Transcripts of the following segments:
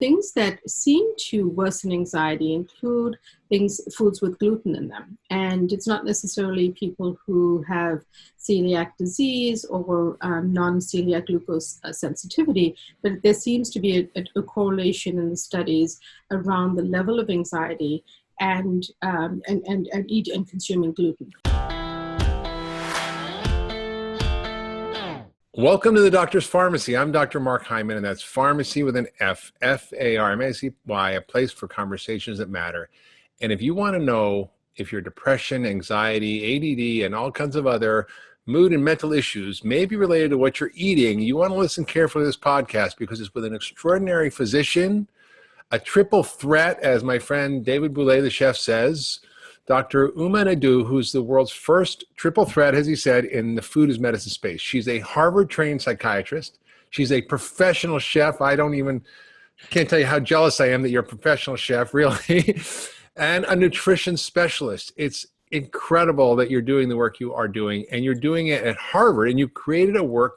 things that seem to worsen anxiety include foods with gluten in them. And it's not necessarily people who have celiac disease or non-celiac glucose sensitivity, but there seems to be a correlation in the studies around the level of anxiety and consuming gluten. Welcome to the Doctor's Pharmacy. I'm Dr. Mark Hyman, and that's Pharmacy with an F, F-A-R-M-A-C-Y, a place for conversations that matter. And if you want to know if your depression, anxiety, ADD, and all kinds of other mood and mental issues may be related to what you're eating, you want to listen carefully to this podcast because it's with an extraordinary physician, a triple threat, as my friend David Bouley, the chef, says, Dr. Uma Naidoo, who's the world's first triple threat, as he said, in the food as medicine space. She's a Harvard-trained psychiatrist. She's a professional chef. Can't tell you how jealous I am that you're a professional chef, really, and a nutrition specialist. It's incredible that you're doing the work you are doing, and you're doing it at Harvard, and you created a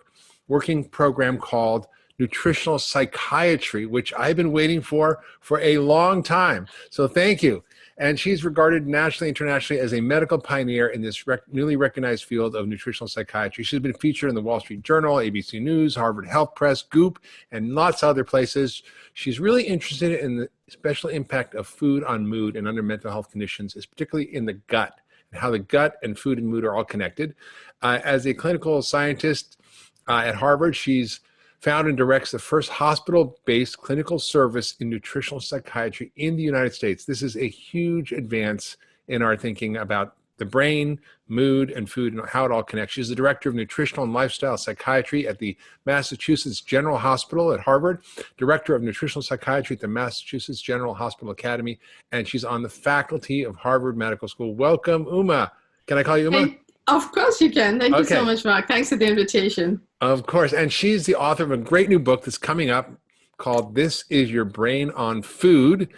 working program called Nutritional Psychiatry, which I've been waiting for a long time. So thank you. And she's regarded nationally, internationally as a medical pioneer in this newly recognized field of nutritional psychiatry. She's been featured in the Wall Street Journal, ABC News, Harvard Health Press, Goop, and lots of other places. She's really interested in the special impact of food on mood and under mental health conditions, particularly in the gut, and how the gut and food and mood are all connected. As a clinical scientist at Harvard, she's found and directs the first hospital-based clinical service in nutritional psychiatry in the United States. This is a huge advance in our thinking about the brain, mood, and food, and how it all connects. She's the director of nutritional and lifestyle psychiatry at the Massachusetts General Hospital at Harvard, director of nutritional psychiatry at the Massachusetts General Hospital Academy, and she's on the faculty of Harvard Medical School. Welcome, Uma. Can I call you Uma? Hey, of course you can. Thank you so much, Mark. Thanks for the invitation. Of course. And she's the author of a great new book that's coming up called This Is Your Brain on Food.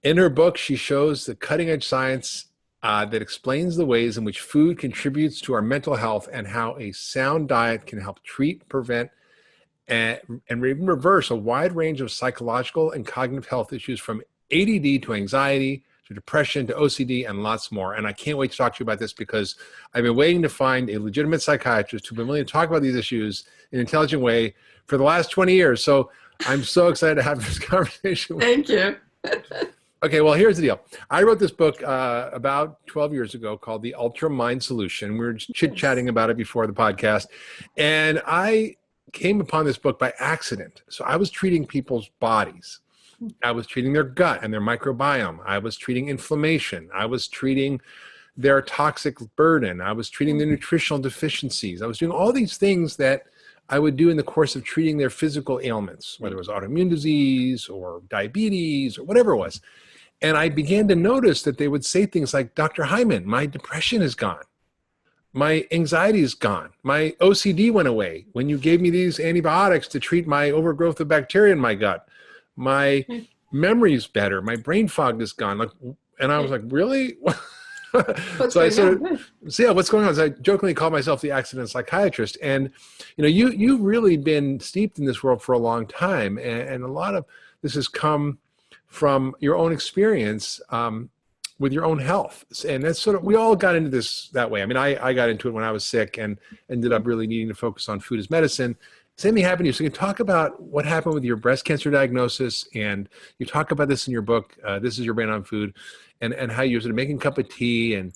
In her book, she shows the cutting-edge science that explains the ways in which food contributes to our mental health and how a sound diet can help treat, prevent, and even reverse a wide range of psychological and cognitive health issues from ADD to anxiety, to depression, to OCD, and lots more. And I can't wait to talk to you about this because I've been waiting to find a legitimate psychiatrist who's been willing to talk about these issues in an intelligent way for the last 20 years. So I'm so excited to have this conversation. Thank you. Okay, well, here's the deal. I wrote this book about 12 years ago called The Ultra Mind Solution. We were just chit-chatting about it before the podcast. And I came upon this book by accident. So I was treating people's bodies. I was treating their gut and their microbiome. I was treating inflammation. I was treating their toxic burden. I was treating their nutritional deficiencies. I was doing all these things that I would do in the course of treating their physical ailments, whether it was autoimmune disease or diabetes or whatever it was. And I began to notice that they would say things like, Dr. Hyman, my depression is gone. My anxiety is gone. My OCD went away when you gave me these antibiotics to treat my overgrowth of bacteria in my gut. My memory is better. My brain fog is gone. And I was like, really? So I sort of, what's going on? So I jokingly call myself the accident psychiatrist. And, you've really been steeped in this world for a long time. And a lot of this has come from your own experience with your own health. And that's sort of, we all got into this that way. I mean, I got into it when I was sick and ended up really needing to focus on food as medicine. Same thing happened to you. So you can talk about what happened with your breast cancer diagnosis, and you talk about this in your book, This Is Your Brain on Food, and how you were sort of making a cup of tea, and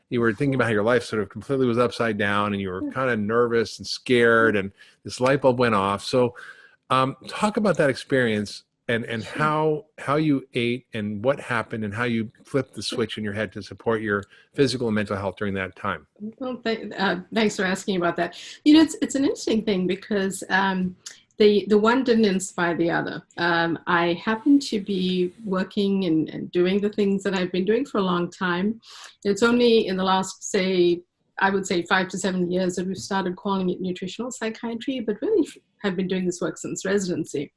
you were thinking about how your life sort of completely was upside down, and you were kind of nervous and scared, and this light bulb went off. So talk about that experience and how you ate and what happened and how you flipped the switch in your head to support your physical and mental health during that time. Well, thanks for asking about that. It's an interesting thing because the one didn't inspire the other. I happened to be working and doing the things that I've been doing for a long time. It's only in the last, I would say 5 to 7 years that we've started calling it nutritional psychiatry, but really have been doing this work since residency,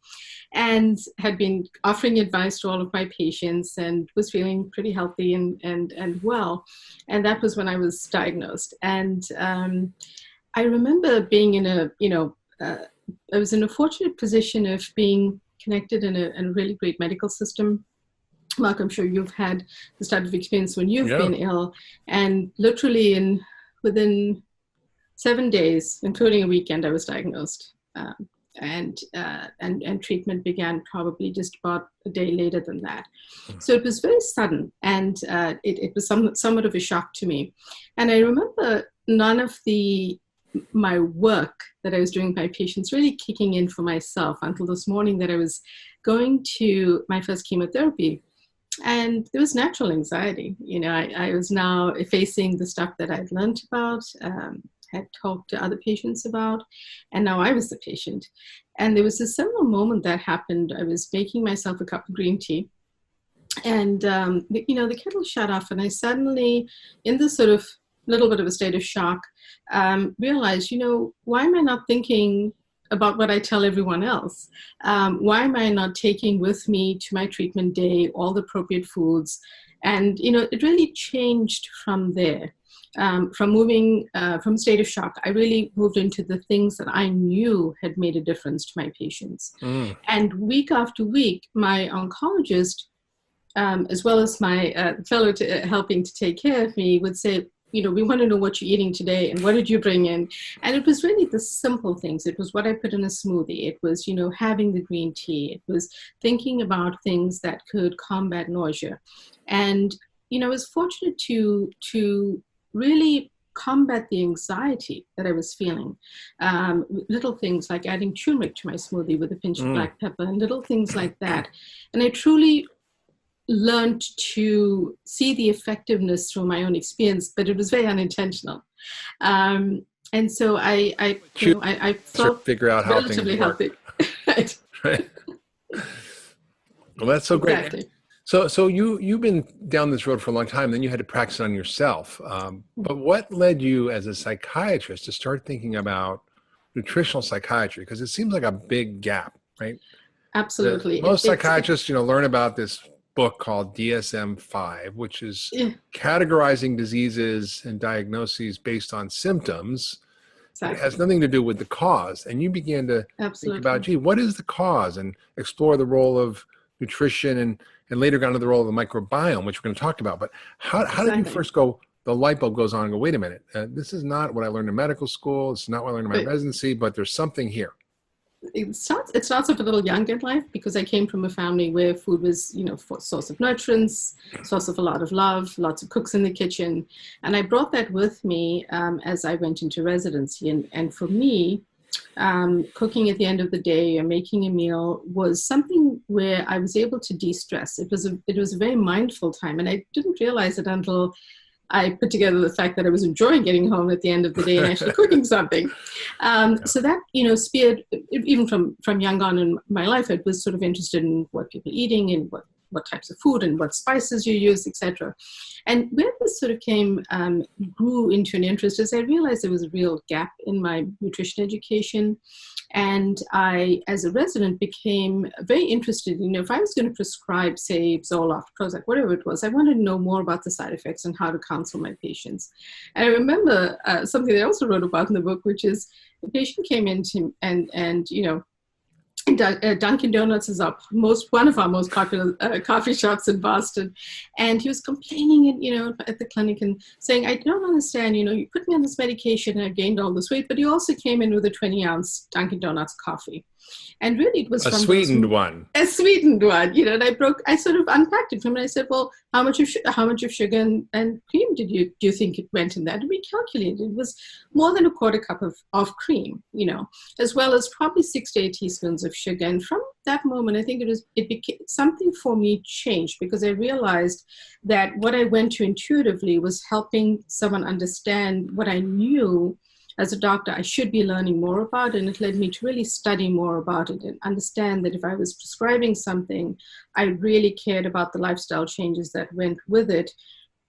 and had been offering advice to all of my patients and was feeling pretty healthy and well. And that was when I was diagnosed. And I remember being in I was in a fortunate position of being connected in a really great medical system. Mark, I'm sure you've had this type of experience when you've been ill, and literally within 7 days, including a weekend, I was diagnosed. And treatment began probably just about a day later than that. So it was very sudden, and it was somewhat of a shock to me. And I remember none of my work that I was doing with my patients really kicking in for myself until this morning that I was going to my first chemotherapy. And there was natural anxiety. You know, I was now facing the stuff that I'd learned about, had talked to other patients about, and now I was the patient. And there was a similar moment that happened. I was making myself a cup of green tea, and the kettle shut off, and I suddenly, in this sort of little bit of a state of shock, realized, why am I not thinking about what I tell everyone else? Why am I not taking with me to my treatment day all the appropriate foods? And, it really changed from there. From moving from a state of shock, I really moved into the things that I knew had made a difference to my patients. And week after week, my oncologist, as well as my fellow helping to take care of me, would say, we want to know what you're eating today and what did you bring in? And it was really the simple things. It was what I put in a smoothie. It was, having the green tea. It was thinking about things that could combat nausea. And, I was fortunate to really combat the anxiety that I was feeling. Little things like adding turmeric to my smoothie with a pinch of black pepper and little things like that. And I truly learned to see the effectiveness through my own experience, but it was very unintentional. And so I felt figure out how relatively things work. Healthy. Right. Well, that's so great. Exactly. So you've been down this road for a long time, then you had to practice on yourself. But what led you as a psychiatrist to start thinking about nutritional psychiatry? Because it seems like a big gap, right? Absolutely. Most psychiatrists, learn about this book called DSM-5, which is categorizing diseases and diagnoses based on symptoms. Exactly. It has nothing to do with the cause. And you began to think about, what is the cause? And explore the role of nutrition and later got into the role of the microbiome, which we're going to talk about. But how did you first go, the light bulb goes on and go, wait a minute, this is not what I learned in medical school. It's not what I learned in my residency, but there's something here. It starts off a little young in life because I came from a family where food was, source of nutrients, source of a lot of love, lots of cooks in the kitchen. And I brought that with me as I went into residency. And for me, cooking at the end of the day or making a meal was something where I was able to de-stress. It was a very mindful time. And I didn't realize it until I put together the fact that I was enjoying getting home at the end of the day and actually cooking something. So that, speared, even from young on in my life, I was sort of interested in what people are eating and what types of food and what spices you use, etc. And where this sort of grew into an interest is I realized there was a real gap in my nutrition education. And I, as a resident, became very interested, if I was going to prescribe, say, Zoloft, Prozac, whatever it was, I wanted to know more about the side effects and how to counsel my patients. And I remember something that I also wrote about in the book, which is the patient came in and Dunkin' Donuts is one of our most popular coffee shops in Boston. And he was complaining, at the clinic and saying, I don't understand, you put me on this medication and I gained all this weight, but you also came in with a 20-ounce Dunkin' Donuts coffee. And really it was a sweetened one. A sweetened one, and I sort of unpacked it from him and I said, well, how much of sugar and cream do you think it went in that? And we calculated it was more than a quarter cup of cream, as well as probably 6 to 8 teaspoons of sugar. And from that moment, I think it became something for me changed because I realized that what I went to intuitively was helping someone understand what I knew as a doctor I should be learning more about, and it led me to really study more about it and understand that if I was prescribing something, I really cared about the lifestyle changes that went with it.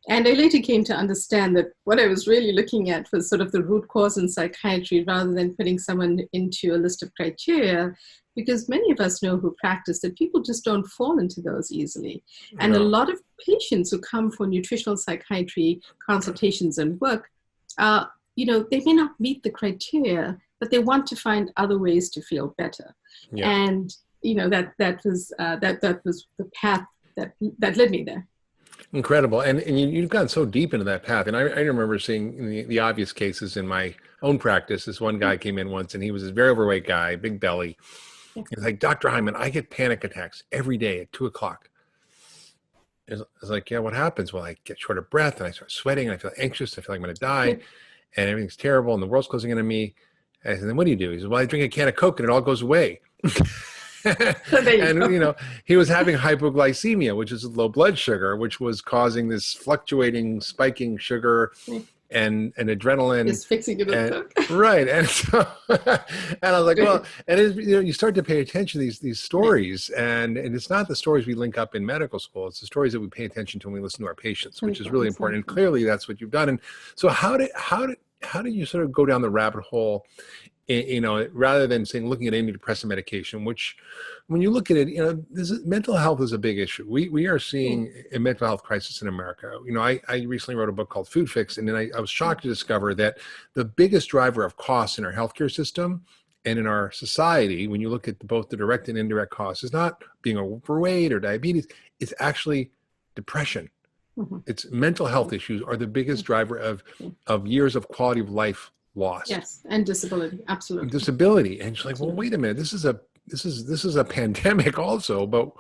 And I later came to understand that what I was really looking at was sort of the root cause in psychiatry rather than putting someone into a list of criteria, because many of us know who practice that people just don't fall into those easily. And a lot of patients who come for nutritional psychiatry consultations and work, they may not meet the criteria, but they want to find other ways to feel better. Yeah. And that was the path that led me there. Incredible. And you've gone so deep into that path. And I remember seeing the obvious cases in my own practice. This one guy came in once and he was a very overweight guy, big belly. Yeah. He's like, Dr. Hyman, I get panic attacks every day at 2:00. I was like, yeah, what happens? Well, I get short of breath and I start sweating and I feel anxious. I feel like I'm going to die and everything's terrible and the world's closing in on me. I said, then what do you do? He said, well, I drink a can of Coke and it all goes away. And he was having hypoglycemia, which is low blood sugar, which was causing this fluctuating, spiking sugar and adrenaline. Just fixing it with Coke. Right. And so, and I was like, well, and you start to pay attention to these stories, and it's not the stories we link up in medical school. It's the stories that we pay attention to when we listen to our patients, which is really important. And clearly that's what you've done. And so how did you sort of go down the rabbit hole, rather than looking at antidepressant medication, which when you look at it, mental health is a big issue. We are seeing a mental health crisis in America. I recently wrote a book called Food Fix, and then I was shocked to discover that the biggest driver of costs in our healthcare system and in our society, when you look at both the direct and indirect costs, is not being overweight or diabetes, it's actually depression. It's mental health issues are the biggest driver of years of quality of life lost. Yes, and disability, absolutely. Disability, and she's like, well, wait a minute, this is a pandemic also, but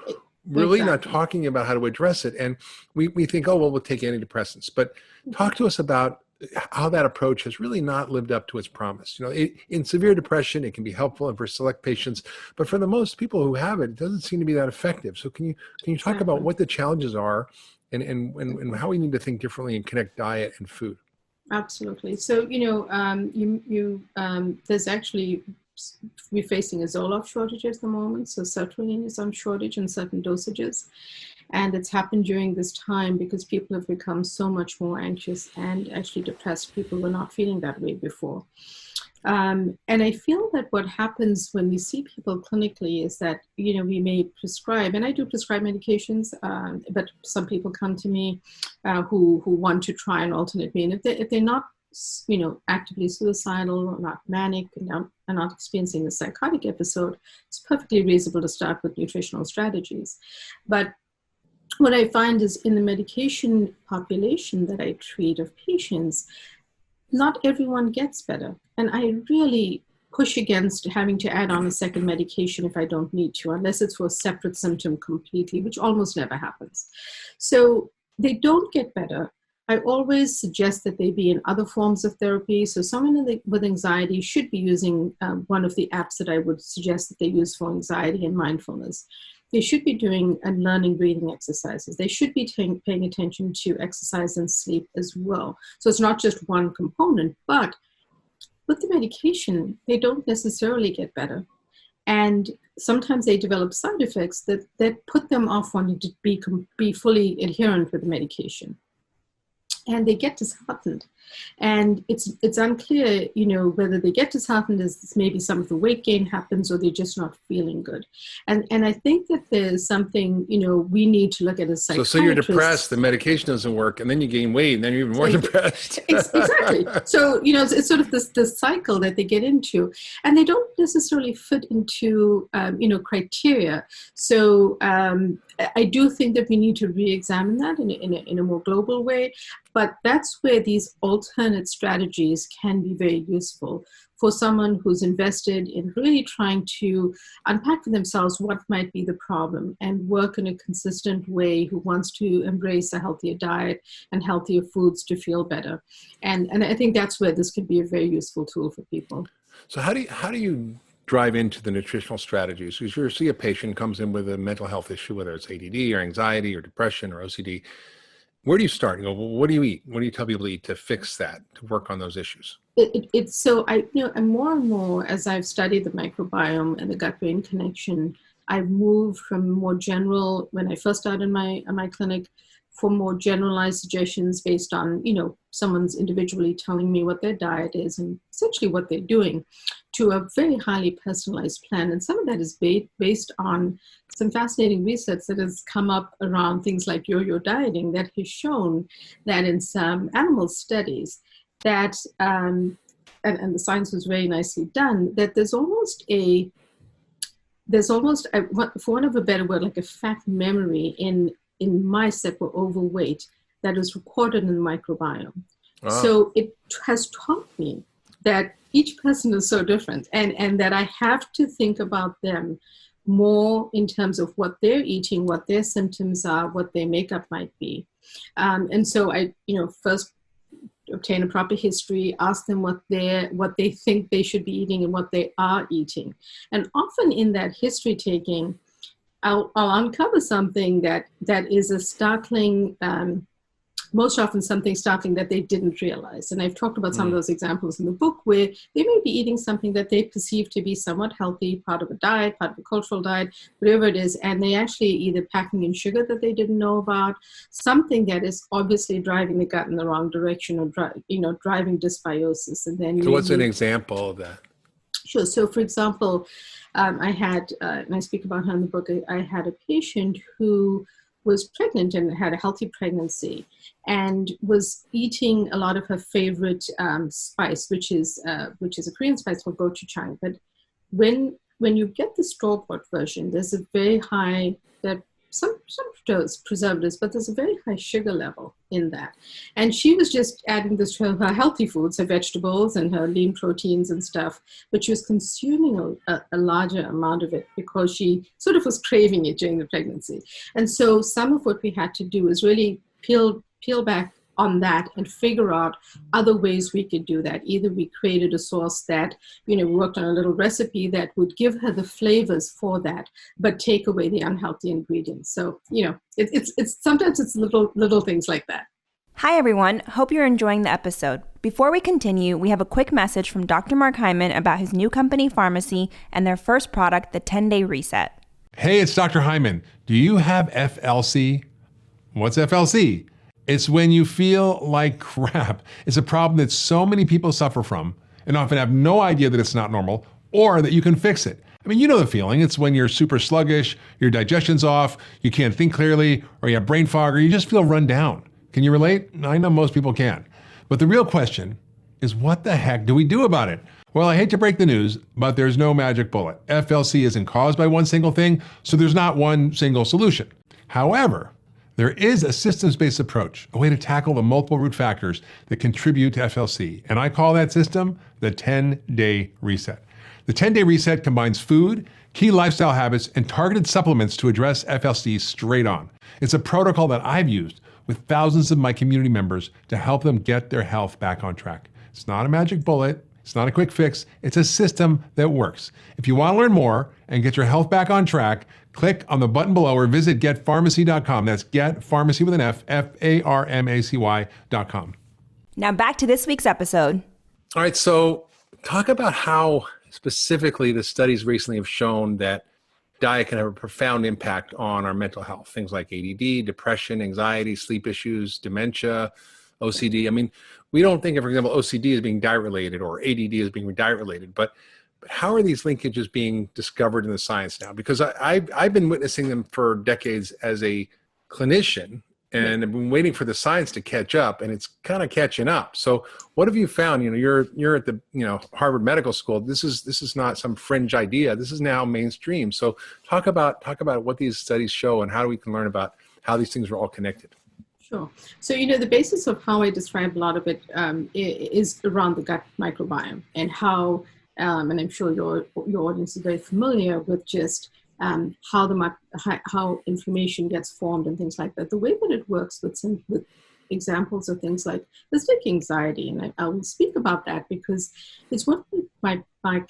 really not talking about how to address it. And we think, oh, well, we'll take antidepressants, but talk to us about how that approach has really not lived up to its promise. In severe depression, it can be helpful and for select patients, but for the most people who have it, it doesn't seem to be that effective. So can you talk about what the challenges are and how we need to think differently and connect diet and food? Absolutely. So, there's actually, we're facing a Zoloft shortage at the moment. So sertraline is on shortage in certain dosages. And it's happened during this time because people have become so much more anxious and actually depressed. People were not feeling that way before. And I feel that what happens when we see people clinically is that, we may prescribe, and I do prescribe medications, but some people come to me who want to try an alternate way. And if they're not, actively suicidal or not manic and are not experiencing a psychotic episode, it's perfectly reasonable to start with nutritional strategies. But what I find is in the medication population that I treat of patients, not everyone gets better. And I really push against having to add on a second medication if I don't need to, unless it's for a separate symptom completely, which almost never happens. So they don't get better. I always suggest that they be in other forms of therapy. So someone with anxiety should be using one of the apps that I would suggest that they use for anxiety and mindfulness. They should be doing and learning breathing exercises. They should be paying attention to exercise and sleep as well. So it's not just one component, but with the medication, they don't necessarily get better. And sometimes they develop side effects that put them off wanting to be fully adherent with the medication. And they get disheartened. And it's unclear, whether they get disheartened as maybe some of the weight gain happens or they're just not feeling good. And I think that there's something, we need to look at as psychiatrists. So you're depressed, the medication doesn't work, and then you gain weight, and then you're even more depressed. Exactly. So, it's sort of this cycle that they get into, and they don't necessarily fit into, criteria. So I do think that we need to re-examine that in a more global way. But that's where these alternate strategies can be very useful for someone who's invested in really trying to unpack for themselves what might be the problem and work in a consistent way, who wants to embrace a healthier diet and healthier foods to feel better. And I think that's where this could be a very useful tool for people. So how do you drive into the nutritional strategies? Because you see a patient comes in with a mental health issue, whether it's ADD or anxiety or depression or OCD. Where do you start? You go, well, what do you eat? What do you tell people to eat to fix that, to work on those issues? It's so and more as I've studied the microbiome and the gut-brain connection, I've moved from more general, when I first started my clinic, for more generalized suggestions based on, someone's individually telling me what their diet is and essentially what they're doing, to a very highly personalized plan. And some of that is based on some fascinating research that has come up around things like yo-yo dieting that has shown that in some animal studies that, and the science was very nicely done, that there's almost there's almost, for want of a better word, like a fat memory in mice that were overweight that is recorded in the microbiome. So it has taught me that each person is so different, and that I have to think about them more in terms of what they're eating, what their symptoms are, what their makeup might be. And so I, first obtain a proper history, ask them what they think they should be eating and what they are eating. And often in that history taking, I'll uncover something that is a startling, most often something startling that they didn't realize. And I've talked about some of those examples in the book where they may be eating something that they perceive to be somewhat healthy, part of a diet, part of a cultural diet, whatever it is, and they actually either packing in sugar that they didn't know about, something that is obviously driving the gut in the wrong direction, or driving dysbiosis. And then so what's an example of that? Sure. So for example, I had, and I speak about her in the book, I had a patient who was pregnant and had a healthy pregnancy and was eating a lot of her favorite spice, which is a Korean spice called gochujang. But when you get the store-bought version, there's a very high, some preservatives, but there's a very high sugar level in that. And she was just adding this to her healthy foods, her vegetables and her lean proteins and stuff, but she was consuming a larger amount of it because she sort of was craving it during the pregnancy. And so some of what we had to do is really peel back on that and figure out other ways we could do that. Either we created a sauce that, worked on a little recipe that would give her the flavors for that, but take away the unhealthy ingredients. So, it's sometimes it's little things like that. Hi, everyone. Hope you're enjoying the episode. Before we continue, we have a quick message from Dr. Mark Hyman about his new company, Farmacy, and their first product, the 10-Day Reset. Hey, it's Dr. Hyman. Do you have FLC? What's FLC? It's when you feel like crap. It's a problem that so many people suffer from and often have no idea that it's not normal or that you can fix it. I mean, you know the feeling. It's when you're super sluggish, your digestion's off, you can't think clearly, or you have brain fog, or you just feel run down. Can you relate? I know most people can. But the real question is, what the heck do we do about it? Well, I hate to break the news, but there's no magic bullet. FLC isn't caused by one single thing, so there's not one single solution. However, there is a systems-based approach, a way to tackle the multiple root factors that contribute to FLC, and I call that system the 10-Day Reset. The 10-Day Reset combines food, key lifestyle habits, and targeted supplements to address FLC straight on. It's a protocol that I've used with thousands of my community members to help them get their health back on track. It's not a magic bullet. It's not a quick fix. It's a system that works. If you want to learn more and get your health back on track, click on the button below or visit getfarmacy.com. That's getfarmacy with an F, Farmacy.com. Now back to this week's episode. All right, so talk about how specifically the studies recently have shown that diet can have a profound impact on our mental health. Things like ADD, depression, anxiety, sleep issues, dementia, OCD. I mean, we don't think of, for example, OCD as being diet-related or ADD as being diet-related, but how are these linkages being discovered in the science now? Because I've been witnessing them for decades as a clinician, and I've been waiting for the science to catch up, and it's kind of catching up. So what have you found? You're at the Harvard Medical School. This is not some fringe idea. This is now mainstream. So talk about what these studies show and how we can learn about how these things are all connected. Sure. So, the basis of how I describe a lot of it is around the gut microbiome and how, and I'm sure your audience is very familiar with just how inflammation gets formed and things like that. The way that it works with examples of things like, let's take anxiety, and I will speak about that because it's what my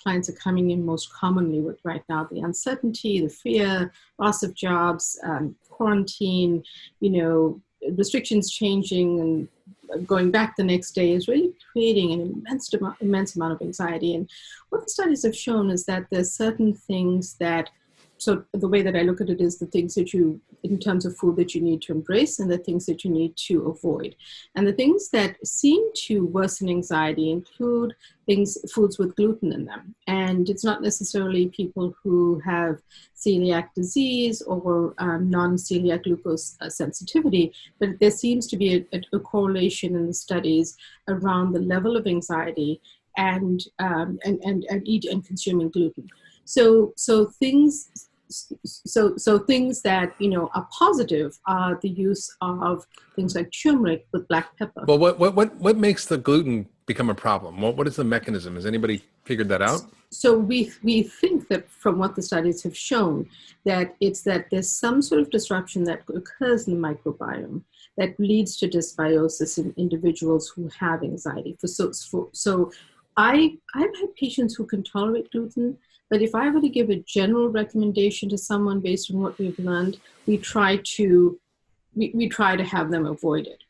clients are coming in most commonly with right now: the uncertainty, the fear, loss of jobs, quarantine, restrictions changing and going back the next day is really creating an immense amount of anxiety. And what the studies have shown is that there's certain things that, so the way that I look at it is the things that you, in terms of food, that you need to embrace and the things that you need to avoid. And the things that seem to worsen anxiety include foods with gluten in them. And it's not necessarily people who have celiac disease or non-celiac glucose sensitivity, but there seems to be a correlation in the studies around the level of anxiety and consuming gluten. So things that, are positive are the use of things like turmeric with black pepper. Well, what makes the gluten become a problem? What is the mechanism? Has anybody figured that out? So we think that from what the studies have shown, that there's some sort of disruption that occurs in the microbiome that leads to dysbiosis in individuals who have anxiety. So I've had patients who can tolerate gluten, but if I were to give a general recommendation to someone based on what we've learned, we try to have them avoid it.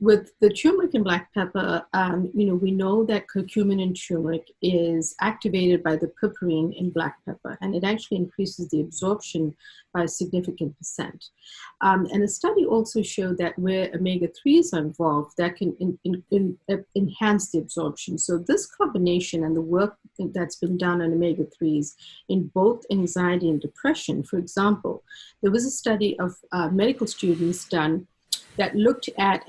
With the turmeric and black pepper, we know that curcumin in turmeric is activated by the piperine in black pepper, and it actually increases the absorption by a significant percent. And the study also showed that where omega-3s are involved, that can enhance the absorption. So this combination and the work that's been done on omega-3s in both anxiety and depression, for example, there was a study of medical students done that looked at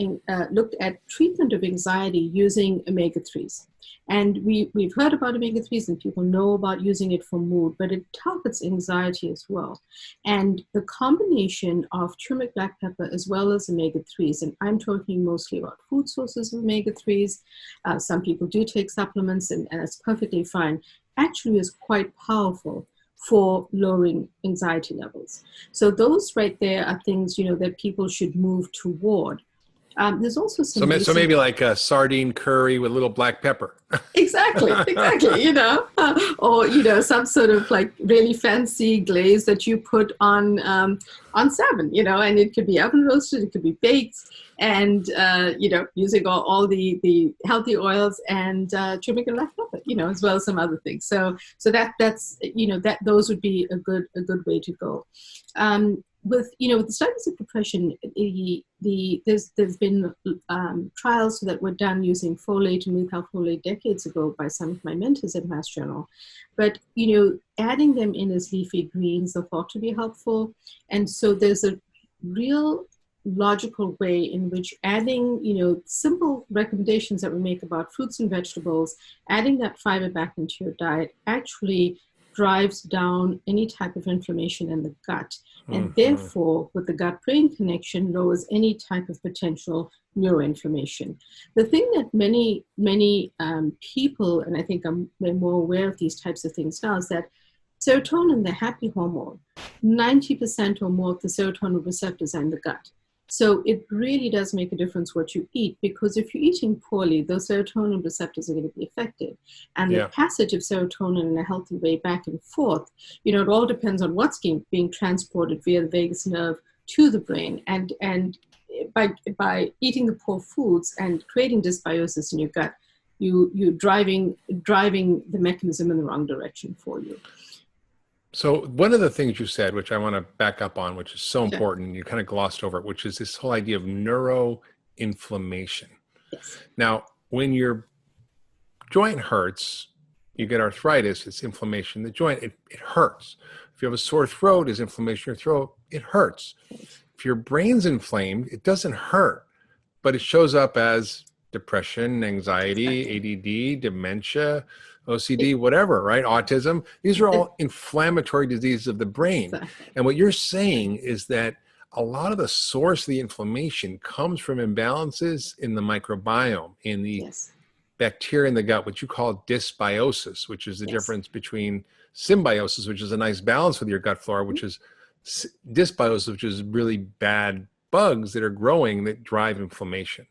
treatment of anxiety using omega-3s. And we've heard about omega-3s and people know about using it for mood, but it targets anxiety as well. And the combination of turmeric, black pepper, as well as omega-3s, and I'm talking mostly about food sources of omega-3s. Some people do take supplements, and that's perfectly fine, actually is quite powerful for lowering anxiety levels. So those right there are things, that people should move toward. There's also some... So maybe like a sardine curry with a little black pepper. Exactly, or, some sort of like really fancy glaze that you put on salmon, and it could be oven roasted, it could be baked, and, using all the healthy oils and turmeric and black pepper, as well as some other things. So that's, those would be a good way to go. With the studies of depression, there's been trials that were done using folate and methylfolate decades ago by some of my mentors at Mass General. But, adding them in as leafy greens are thought to be helpful. And so there's a real logical way in which adding, simple recommendations that we make about fruits and vegetables, adding that fiber back into your diet actually drives down any type of inflammation in the gut. And therefore, with the gut-brain connection, lowers any type of potential neuroinflammation. The thing that many people, and I think they're more aware of these types of things now, is that serotonin, the happy hormone, 90% or more of the serotonin receptors are in the gut. So it really does make a difference what you eat, because if you're eating poorly, those serotonin receptors are going to be affected. And the passage of serotonin in a healthy way back and forth, it all depends on what's being transported via the vagus nerve to the brain. And by eating the poor foods and creating dysbiosis in your gut, you're driving the mechanism in the wrong direction for you. So one of the things you said, which I want to back up on, which is so important, and you kind of glossed over it, which is this whole idea of neuroinflammation. Yes. Now, when your joint hurts, you get arthritis, it's inflammation in the joint, it hurts. If you have a sore throat, it's inflammation in your throat, it hurts. If your brain's inflamed, it doesn't hurt, but it shows up as depression, anxiety, ADD, dementia, OCD, whatever, right? Autism. These are all inflammatory diseases of the brain. Exactly. And what you're saying is that a lot of the source of the inflammation comes from imbalances in the microbiome, in the bacteria in the gut, what you call dysbiosis, which is the difference between symbiosis, which is a nice balance with your gut flora, which is dysbiosis, which is really bad bugs that are growing that drive inflammation.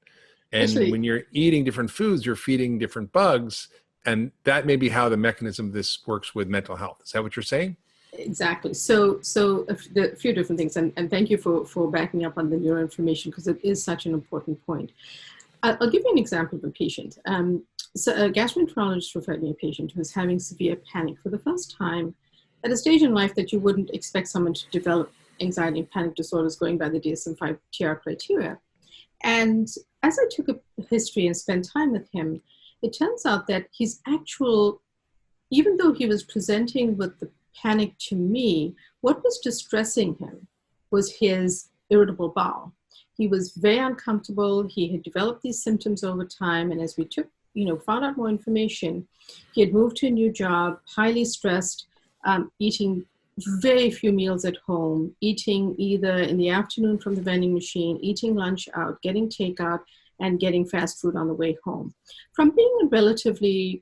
And when you're eating different foods, you're feeding different bugs. And that may be how the mechanism of this works with mental health. Is that what you're saying? Exactly. So a few different things. And thank you for backing up on the neuroinflammation, because it is such an important point. I'll give you an example of a patient. So a gastroenterologist referred me a patient who was having severe panic for the first time at a stage in life that you wouldn't expect someone to develop anxiety and panic disorders going by the DSM-5 TR criteria. And as I took a history and spent time with him, it turns out that even though he was presenting with the panic to me, what was distressing him was his irritable bowel. He was very uncomfortable. He had developed these symptoms over time. And as we found out more information, he had moved to a new job, highly stressed, eating very few meals at home, eating either in the afternoon from the vending machine, eating lunch out, getting takeout, and getting fast food on the way home. From being a relatively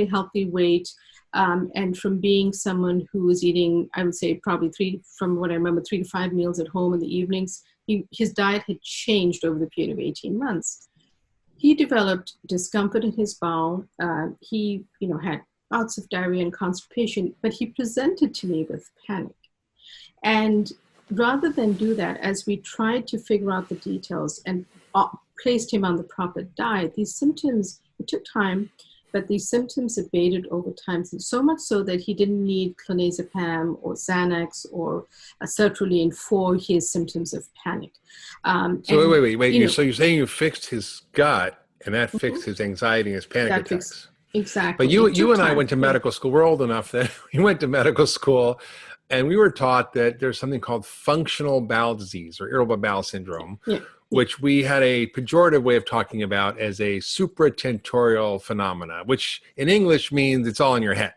healthy weight, and from being someone who was eating, I would say probably 3 to 5 meals at home in the evenings, his diet had changed over the period of 18 months. He developed discomfort in his bowel. He had bouts of diarrhea and constipation, but he presented to me with panic. And rather than do that, as we tried to figure out the details and placed him on the proper diet, these symptoms, it took time, but these symptoms abated over time, so much so that he didn't need clonazepam or Xanax or sertraline for his symptoms of panic. So wait. So you're saying you fixed his gut, and that fixed his anxiety and his panic attacks. Exactly. But you and I went to medical school. We're old enough that we went to medical school, and we were taught that there's something called functional bowel disease or irritable bowel syndrome, which we had a pejorative way of talking about as a supratentorial phenomena, which in English means it's all in your head.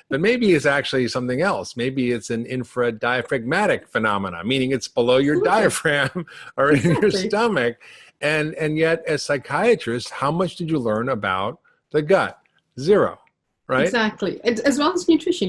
But maybe it's actually something else. Maybe it's an infradiaphragmatic phenomena, meaning it's below your diaphragm or in your stomach. And yet, as psychiatrists, how much did you learn about the gut? Zero, right? Exactly. As well as nutrition.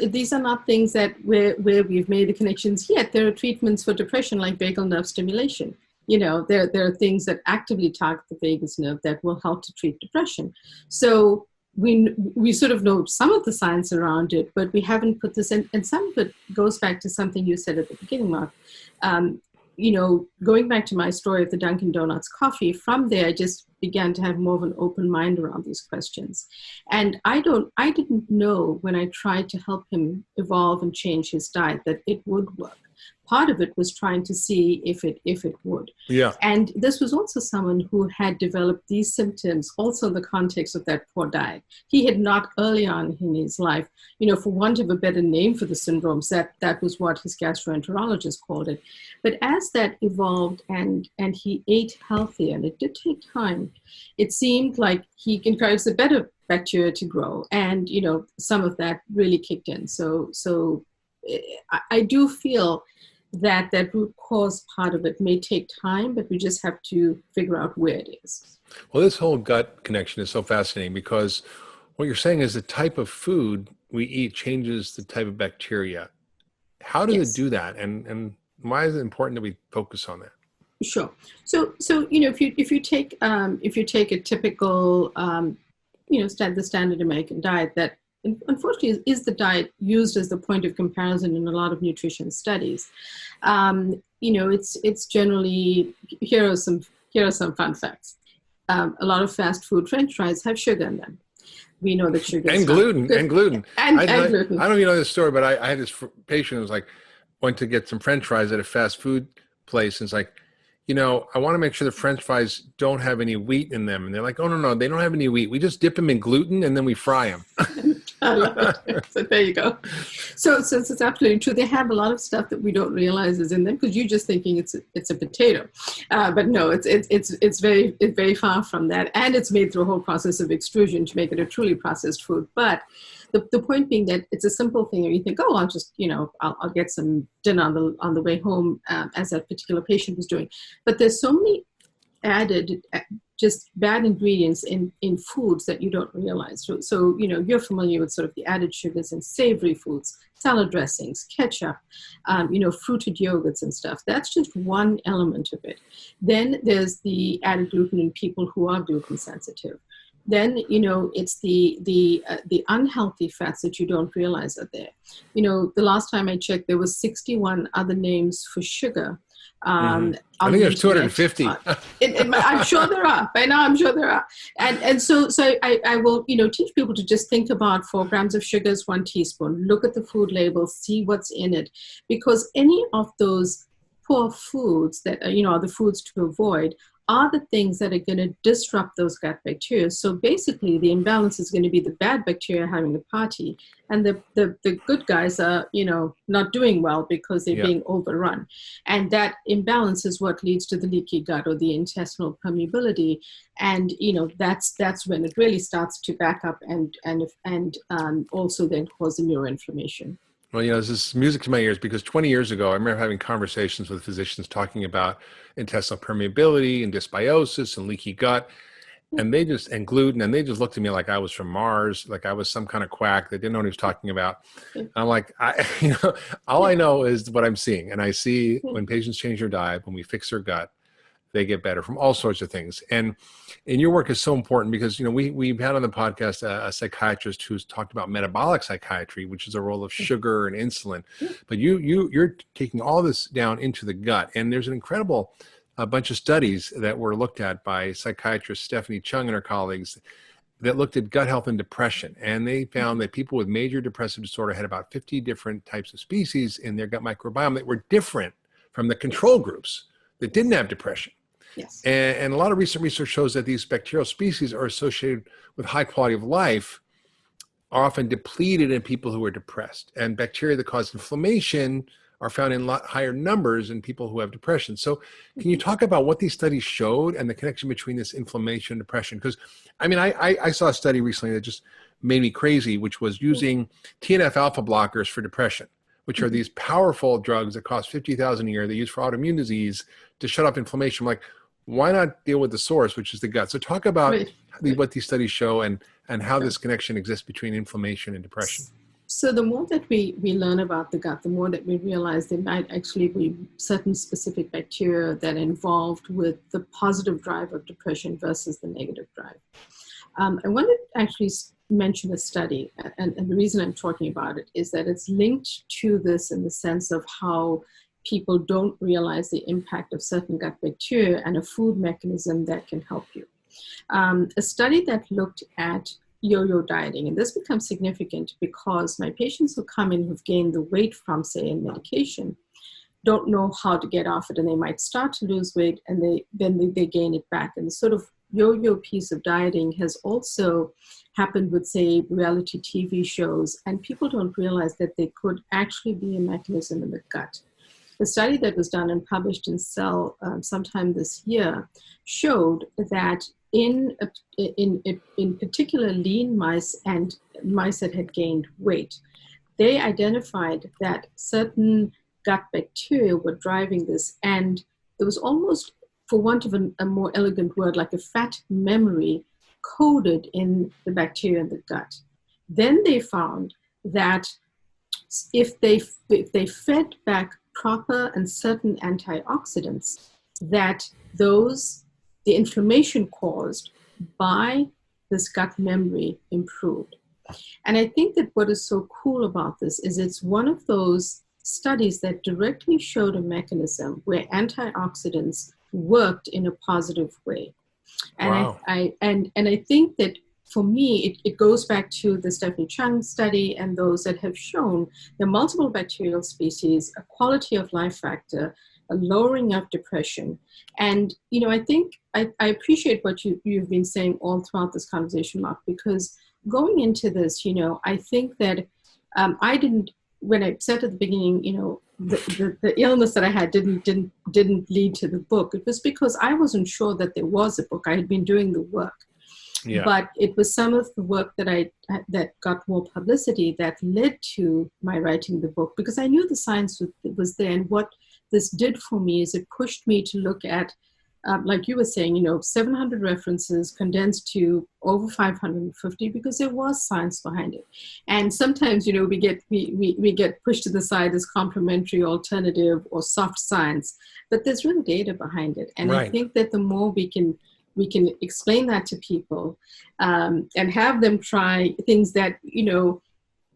These are not things that where we've made the connections yet. There are treatments for depression like vagal nerve stimulation. There are things that actively target the vagus nerve that will help to treat depression. So we sort of know some of the science around it, but we haven't put this in. And some of it goes back to something you said at the beginning, Mark. Going back to my story of the Dunkin' Donuts coffee, from there, I just began to have more of an open mind around these questions. And I didn't know when I tried to help him evolve and change his diet that it would work. Part of it was trying to see if it would. Yeah. And this was also someone who had developed these symptoms also in the context of that poor diet. He had not early on in his life, for want of a better name for the syndromes, that was what his gastroenterologist called it. But as that evolved and he ate healthier, and it did take time, it seemed like he encouraged the better bacteria to grow. And, some of that really kicked in. So I do feel that root cause part of it may take time, but we just have to figure out where it is. Well, this whole gut connection is so fascinating because what you're saying is the type of food we eat changes the type of bacteria. How does it do that? And why is it important that we focus on that? Sure. So if you take a typical the standard American diet that unfortunately is the diet used as the point of comparison in a lot of nutrition studies. It's generally, here are some fun facts. A lot of fast food French fries have sugar in them. We know that sugar and gluten. gluten. I don't know if you know this story, but I had this patient who was like, went to get some French fries at a fast food place, and it's like, I want to make sure the French fries don't have any wheat in them. And they're like, oh, no, they don't have any wheat. We just dip them in gluten and then we fry them. I love it. So there you go. So it's absolutely true. They have a lot of stuff that we don't realize is in them because you're just thinking it's a potato. But no, it's very far from that. And it's made through a whole process of extrusion to make it a truly processed food. But the point being that it's a simple thing, and you think, oh, I'll just, I'll get some dinner on the way home, as that particular patient was doing. But there's so many added, just bad ingredients in foods that you don't realize. So you're familiar with sort of the added sugars in savory foods, salad dressings, ketchup, fruited yogurts and stuff. That's just one element of it. Then there's the added gluten in people who are gluten sensitive. Then, it's the unhealthy fats that you don't realize are there. The last time I checked, there was 61 other names for sugar. I think there's 250. I'm sure there are. By now, I'm sure there are. And so I will, teach people to just think about 4 grams of sugar is 1 teaspoon. Look at the food label, see what's in it. Because any of those poor foods that, are the foods to avoid are the things that are going to disrupt those gut bacteria. So basically, the imbalance is going to be the bad bacteria having a party, and the good guys are, not doing well because they're being overrun. And that imbalance is what leads to the leaky gut or the intestinal permeability. And, that's when it really starts to back up and also then cause the neuroinflammation. Well, this is music to my ears, because 20 years ago, I remember having conversations with physicians talking about intestinal permeability and dysbiosis and leaky gut, and gluten, and they just looked at me like I was from Mars, like I was some kind of quack that didn't know what he was talking about. I'm like, all I know is what I'm seeing. And I see when patients change their diet, when we fix their gut, they get better from all sorts of things. And your work is so important because, we've had on the podcast a psychiatrist who's talked about metabolic psychiatry, which is a role of sugar and insulin. But you're taking all this down into the gut. And there's an incredible bunch of studies that were looked at by psychiatrist Stephanie Chung and her colleagues that looked at gut health and depression. And they found that people with major depressive disorder had about 50 different types of species in their gut microbiome that were different from the control groups that didn't have depression. Yes. And a lot of recent research shows that these bacterial species are associated with high quality of life, are often depleted in people who are depressed. And bacteria that cause inflammation are found in a lot higher numbers in people who have depression. So can you talk about what these studies showed and the connection between this inflammation and depression? Because, I saw a study recently that just made me crazy, which was using TNF alpha blockers for depression, which are these powerful drugs that cost $50,000 a year they use for autoimmune disease to shut off inflammation. I'm like, why not deal with the source, which is the gut? So talk about what these studies show and how this connection exists between inflammation and depression. So the more that we learn about the gut, the more that we realize there might actually be certain specific bacteria that are involved with the positive drive of depression versus the negative drive. I want to actually mention a study, and the reason I'm talking about it is that it's linked to this in the sense of how people don't realize the impact of certain gut bacteria and a food mechanism that can help you. A study that looked at yo-yo dieting, and this becomes significant because my patients who come in who've gained the weight from, say, a medication don't know how to get off it, and they might start to lose weight and they gain it back. And the sort of yo-yo piece of dieting has also happened with, say, reality TV shows, and people don't realize that there could actually be a mechanism in the gut. The study that was done and published in Cell sometime this year showed that in particular lean mice and mice that had gained weight, they identified that certain gut bacteria were driving this, and there was almost, for want of a more elegant word, like a fat memory coded in the bacteria in the gut. Then they found that if they fed back proper and certain antioxidants, that the inflammation caused by this gut memory improved. And I think that what is so cool about this is it's one of those studies that directly showed a mechanism where antioxidants worked in a positive way. And wow. I think that for me, it goes back to the Stephanie Chung study and those that have shown the multiple bacterial species, a quality of life factor, a lowering of depression. And, I think I appreciate what you've been saying all throughout this conversation, Mark, because going into this, I think that when I said at the beginning, the illness that I had didn't lead to the book. It was because I wasn't sure that there was a book. I had been doing the work. Yeah. But it was some of the work that got more publicity that led to my writing the book, because I knew the science was there. And what this did for me is it pushed me to look at, like you were saying, 700 references condensed to over 550, because there was science behind it. And sometimes, we get pushed to the side as complementary, alternative, or soft science, but there's real data behind it. And right. I think that the more we can explain that to people and have them try things that,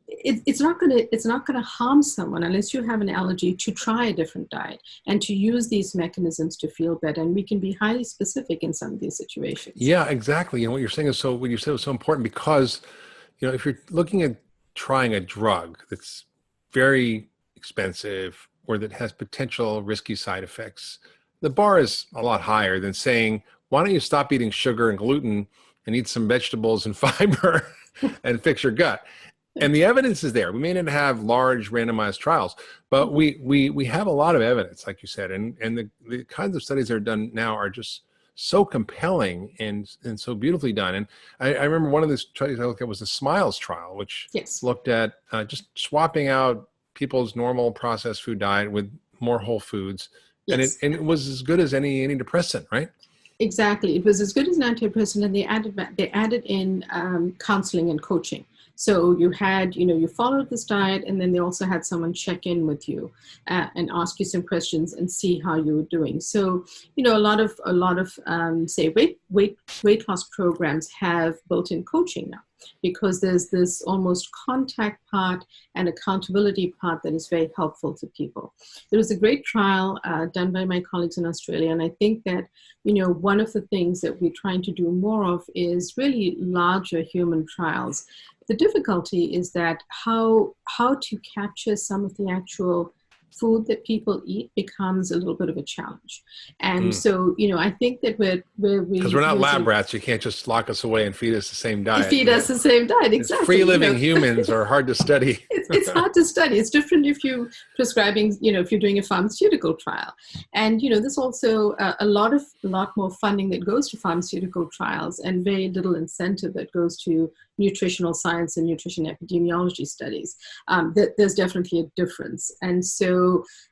it's not going to harm someone unless you have an allergy, to try a different diet and to use these mechanisms to feel better. And we can be highly specific in some of these situations. Yeah, exactly. And what you're saying is what you said was so important, because, if you're looking at trying a drug that's very expensive or that has potential risky side effects, the bar is a lot higher than saying, why don't you stop eating sugar and gluten and eat some vegetables and fiber and fix your gut? And the evidence is there. We may not have large randomized trials, but we have a lot of evidence, like you said, and the kinds of studies that are done now are just so compelling and so beautifully done. And I remember one of the studies I looked at was the SMILES trial, which looked at just swapping out people's normal processed food diet with more whole foods. Yes. And it was as good as any antidepressant, right? Exactly. It was as good as an antidepressant, and they added in counseling and coaching. So you had, you followed this diet, and then they also had someone check in with you and ask you some questions and see how you were doing. So, a lot of say weight loss programs have built-in coaching now, because there's this almost contact part and accountability part that is very helpful to people. There was a great trial done by my colleagues in Australia, and I think that, one of the things that we're trying to do more of is really larger human trials. The difficulty is that how to capture some of the actual food that people eat becomes a little bit of a challenge. And so, I think that because we're not lab rats, you can't just lock us away and feed us the same diet. Feed us the same diet, exactly. Free living humans are hard to study. It's hard to study. It's different if you're prescribing, if you're doing a pharmaceutical trial. And, there's also a lot more funding that goes to pharmaceutical trials and very little incentive that goes to nutritional science and nutrition epidemiology studies. There's definitely a difference. And so,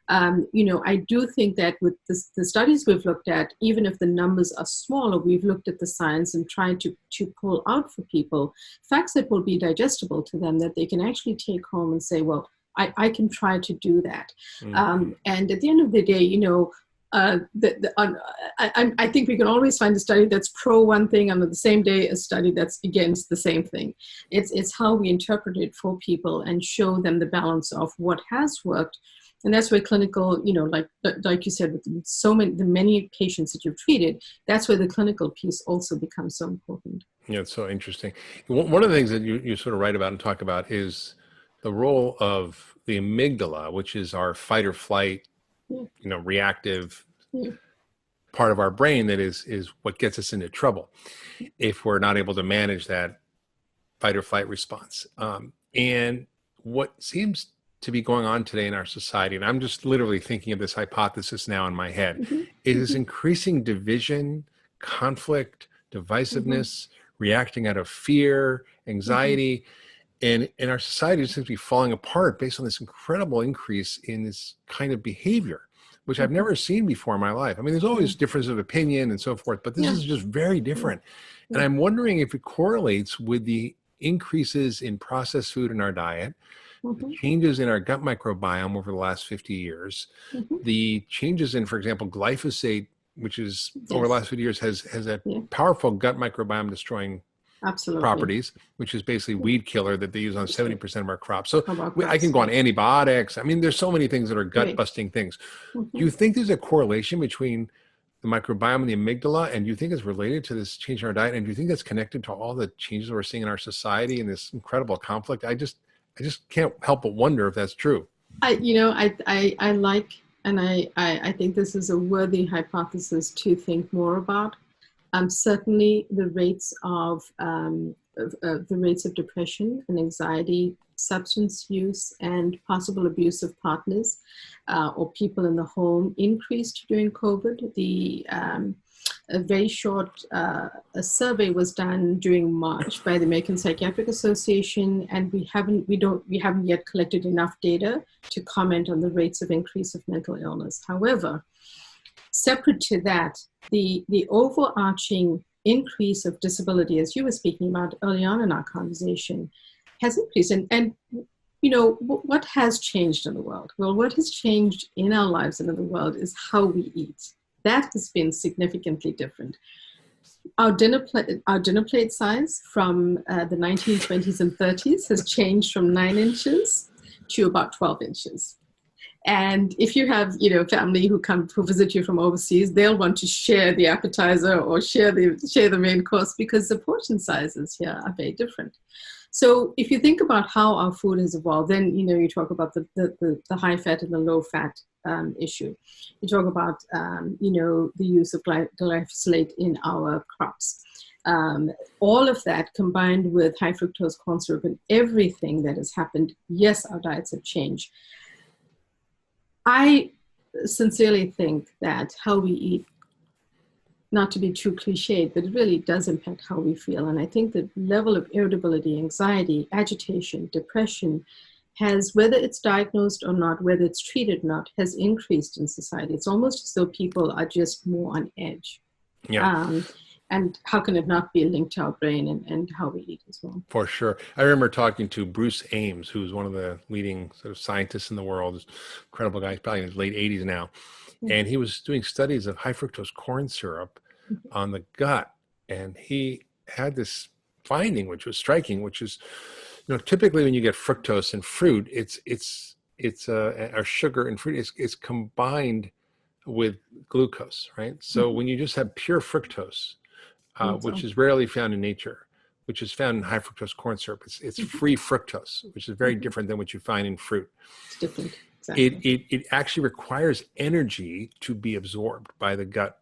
I do think that with the studies we've looked at, even if the numbers are smaller, we've looked at the science and tried to pull out for people facts that will be digestible to them, that they can actually take home and say, well, I can try to do that. And at the end of the day, I think we can always find a study that's pro one thing and on the same day a study that's against the same thing. It's how we interpret it for people and show them the balance of what has worked. And that's where clinical, like you said, with the many patients that you've treated, that's where the clinical piece also becomes so important. Yeah, it's so interesting. One of the things that you sort of write about and talk about is the role of the amygdala, which is our fight or flight, reactive part of our brain that is what gets us into trouble if we're not able to manage that fight or flight response. And what seems to be going on today in our society, and I'm just literally thinking of this hypothesis now in my head, is increasing division, conflict, divisiveness, reacting out of fear, anxiety. And our society seems to be falling apart based on this incredible increase in this kind of behavior, which I've never seen before in my life. I mean, there's always difference of opinion and so forth, but this is just very different. And I'm wondering if it correlates with the increases in processed food in our diet, the changes in our gut microbiome over the last 50 years, the changes in, for example, glyphosate, which is over the last 50 years has a powerful gut microbiome destroying properties, which is basically weed killer that they use on 70% of our crops. So I can go on antibiotics. I mean, there's so many things that are gut busting things. Do you think there's a correlation between the microbiome and the amygdala, and do you think it's related to this change in our diet? And do you think that's connected to all the changes we're seeing in our society and this incredible conflict? I just can't help but wonder if that's true. I think this is a worthy hypothesis to think more about. Certainly, the rates of depression and anxiety, substance use, and possible abuse of partners or people in the home increased during COVID. A very short a survey was done during March by the American Psychiatric Association, and we haven't yet collected enough data to comment on the rates of increase of mental illness. However, separate to that, the overarching increase of disability, as you were speaking about early on in our conversation, has increased. And what has changed in the world? Well, what has changed in our lives and in the world is how we eat. That has been significantly different. Our dinner plate size from the 1920s and 30s has changed from 9 inches to about 12 inches. And if you have, family who visit you from overseas, they'll want to share the appetizer or share the main course because the portion sizes here are very different. So if you think about how our food has evolved, then, you talk about the high fat and the low fat issue. You talk about, the use of glyphosate in our crops. All of that combined with high fructose corn syrup and everything that has happened, yes, our diets have changed. I sincerely think that how we eat, not to be too cliched, but it really does impact how we feel. And I think the level of irritability, anxiety, agitation, depression has, whether it's diagnosed or not, whether it's treated or not, has increased in society. It's almost as though people are just more on edge. Yeah. And how can it not be linked to our brain and how we eat as well? For sure. I remember talking to Bruce Ames, who's one of the leading sort of scientists in the world, incredible guy, he's probably in his late 80s now. And he was doing studies of high fructose corn syrup on the gut. And he had this finding, which was striking, which is, typically when you get fructose in fruit, it's our sugar in fruit is combined with glucose, right? So when you just have pure fructose, which is rarely found in nature, which is found in high fructose corn syrup. It's free fructose, which is very different than what you find in fruit. It's different. Exactly. It actually requires energy to be absorbed by the gut,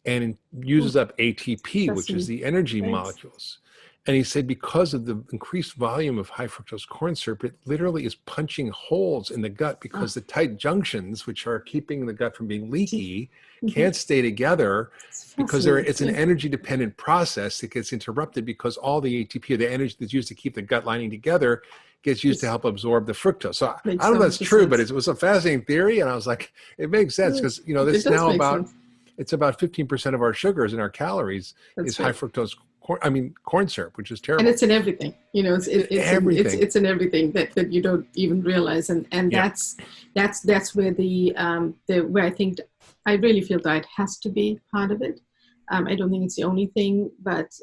and it uses up ATP, which is the energy molecules. And he said because of the increased volume of high fructose corn syrup, it literally is punching holes in the gut because the tight junctions, which are keeping the gut from being leaky, can't stay together because it's an energy dependent process that gets interrupted because all the ATP, or the energy that's used to keep the gut lining together, gets used to help absorb the fructose. So I don't know if that's true, but it was a fascinating theory. And I was like, it makes sense because, this now it's about 15% of our sugars and our calories is high fructose corn syrup, which is terrible. And it's in everything, everything. It's in everything that you don't even realize. And that's where where I think, I really feel diet has to be part of it. I don't think it's the only thing,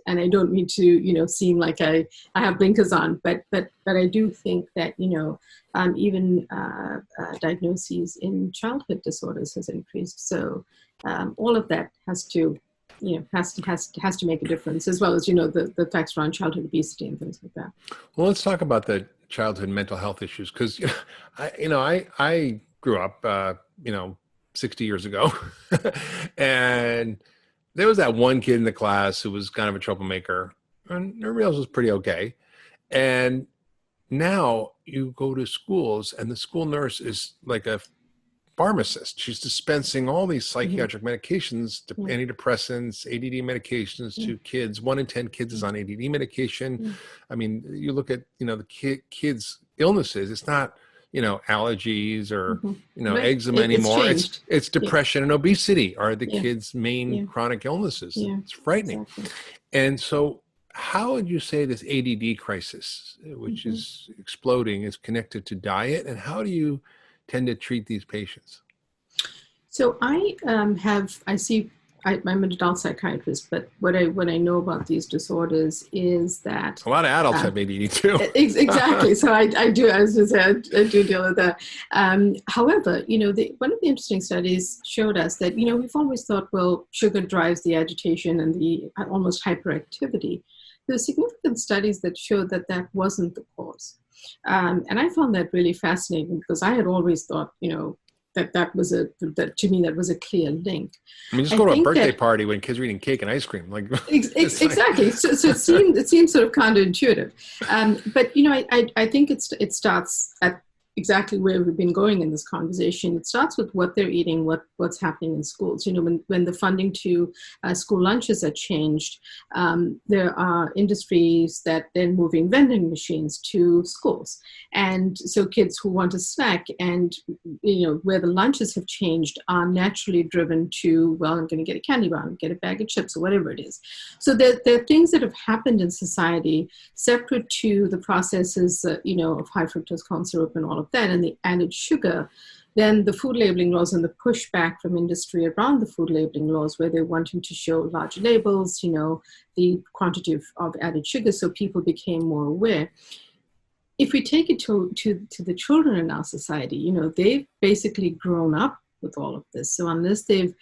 and I don't mean to, seem like I have blinkers on, but I do think that, even diagnoses in childhood disorders has increased. So all of that has to make a difference, as well as, the facts around childhood obesity and things like that. Well, let's talk about the childhood mental health issues. Cause I grew up, 60 years ago and there was that one kid in the class who was kind of a troublemaker and everybody else was pretty okay. And now you go to schools and the school nurse is like a pharmacist. She's dispensing all these psychiatric medications, antidepressants, ADD medications to kids. 1 in 10 kids is on ADD medication. I mean, you look at, the kids' illnesses, it's not, allergies or, eczema anymore. It's depression and obesity are the kids' main chronic illnesses. It's frightening. Exactly. And so how would you say this ADD crisis, which is exploding, is connected to diet? And how do you tend to treat these patients? So I'm an adult psychiatrist, but what I know about these disorders is that a lot of adults have ADD too. Exactly. So I do deal with that. However, one of the interesting studies showed us that, we've always thought, well, sugar drives the agitation and the almost hyperactivity. There were significant studies that showed that wasn't the cause. And I found that really fascinating because I had always thought, that to me that was a clear link. I mean, just go to a birthday party when kids are eating cake and ice cream, like exactly. So it seems sort of counterintuitive, but I think it starts at exactly where we've been going in this conversation. It starts with what they're eating, what's happening in schools. When the funding to school lunches are changed, there are industries that then moving vending machines to schools. And so kids who want a snack and, where the lunches have changed are naturally driven to, well, I'm going to get a candy bar, I'm going to get a bag of chips or whatever it is. So there are things that have happened in society separate to the processes, of high fructose corn syrup and all of that and the added sugar. Then the food labeling laws and the pushback from industry around the food labeling laws, where they're wanting to show larger labels, the quantity of added sugar, so people became more aware. If we take it to the children in our society, they've basically grown up with all of this. So unless if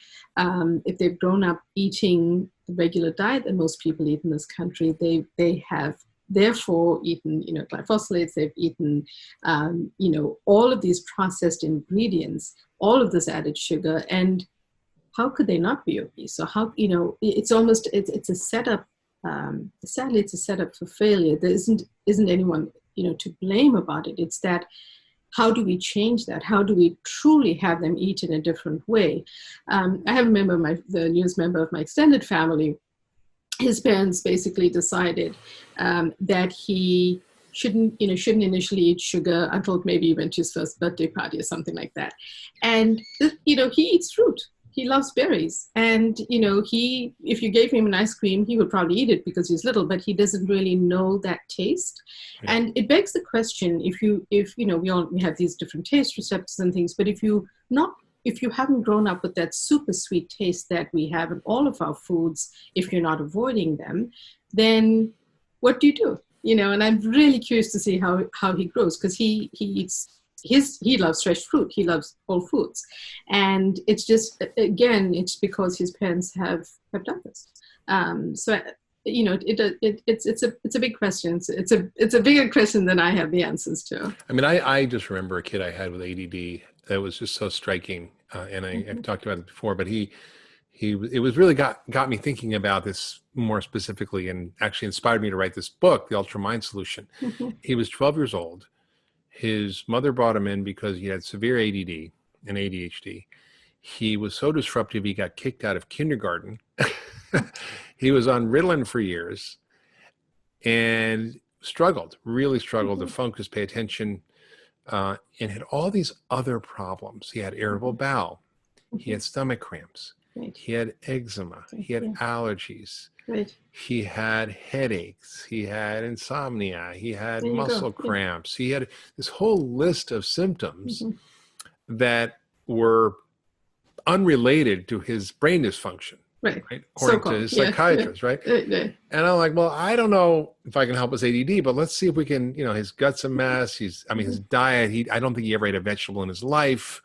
they've grown up eating the regular diet that most people eat in this country, they have therefore eaten, glyphosates, they've eaten, all of these processed ingredients, all of this added sugar, and how could they not be obese? So how, it's almost, it's a setup. Sadly, it's a setup for failure. There isn't anyone, to blame about it. It's that, how do we change that? How do we truly have them eat in a different way? I have a member, the newest member of my extended family, his parents basically decided that he shouldn't initially eat sugar until maybe he went to his first birthday party or something like that. And, he eats fruit. He loves berries. And, if you gave him an ice cream, he would probably eat it because he's little, but he doesn't really know that taste. Yeah. And it begs the question, we have these different taste receptors and things, but if you haven't grown up with that super sweet taste that we have in all of our foods, if you're not avoiding them, then what do you do? And I'm really curious to see how he grows, because he loves fresh fruit. He loves whole foods. And it's just, again, it's because his parents have done this. It's a big question. It's a bigger question than I have the answers to. I mean, I just remember a kid I had with ADD that was just so striking. And I've talked about it before, but it was really got me thinking about this more specifically, and actually inspired me to write this book, The Ultra Mind Solution. Mm-hmm. He was 12 years old. His mother brought him in because he had severe ADD and ADHD. He was so disruptive, he got kicked out of kindergarten. He was on Ritalin for years and really struggled to focus, pay attention, and had all these other problems. He had irritable bowel. He had stomach cramps. Right. He had eczema. He had allergies. Right. He had headaches. He had insomnia. He had muscle cramps. He had this whole list of symptoms that were unrelated to his brain dysfunction. Right. According to his psychiatrist, right? And I'm like, well, I don't know if I can help his ADD, but let's see if we can, his gut's a mess. His diet, I don't think he ever ate a vegetable in his life.